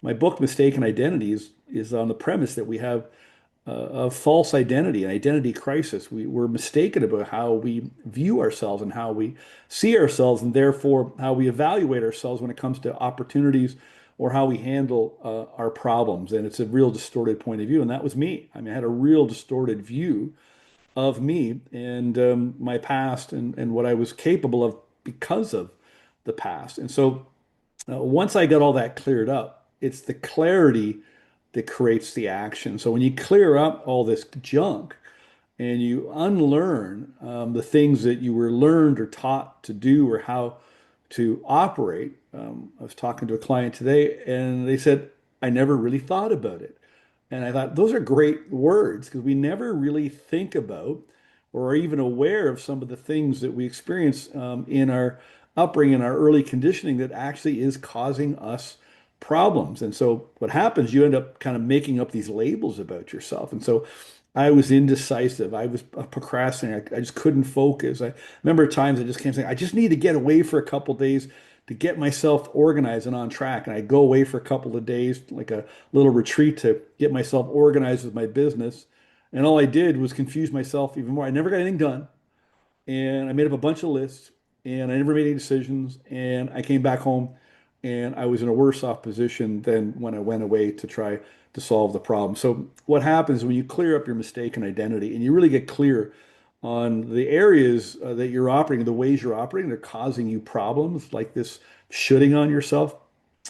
my book, Mistaken Identities, is on the premise that we have a false identity, an identity crisis. We're mistaken about how we view ourselves and how we see ourselves, and therefore how we evaluate ourselves when it comes to opportunities or how we handle our problems. And it's a real distorted point of view. And that was me. I mean, I had a real distorted view of me and my past and what I was capable of because of the past. And so once I got all that cleared up, it's the clarity that creates the action. So when you clear up all this junk and you unlearn the things that you were learned or taught to do or how to operate, I was talking to a client today and they said, I never really thought about it. And I thought those are great words because we never really think about or are even aware of some of the things that we experience in our upbringing, our early conditioning that actually is causing us problems. And so what happens, you end up kind of making up these labels about yourself. And so I was indecisive. I was a procrastinator. I just couldn't focus. I remember times I just came saying, I just need to get away for a couple of days to get myself organized and on track. And I go away for a couple of days, like a little retreat to get myself organized with my business. And all I did was confuse myself even more. I never got anything done. And I made up a bunch of lists and I never made any decisions. And I came back home and I was in a worse off position than when I went away to try to solve the problem. So what happens when you clear up your mistaken identity and you really get clear on the areas that you're operating, the ways you're operating, they're causing you problems like this shooting on yourself.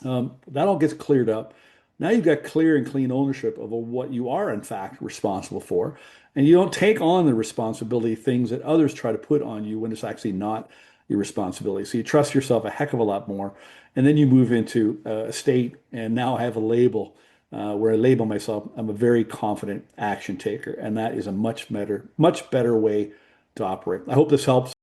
That all gets cleared up. Now you've got clear and clean ownership of what you are, in fact, responsible for. And you don't take on the responsibility things that others try to put on you when it's actually not your responsibility. So you trust yourself a heck of a lot more. And then you move into a state, and now I have a label where I label myself, I'm a very confident action taker. And that is a much better way to operate. I hope this helps.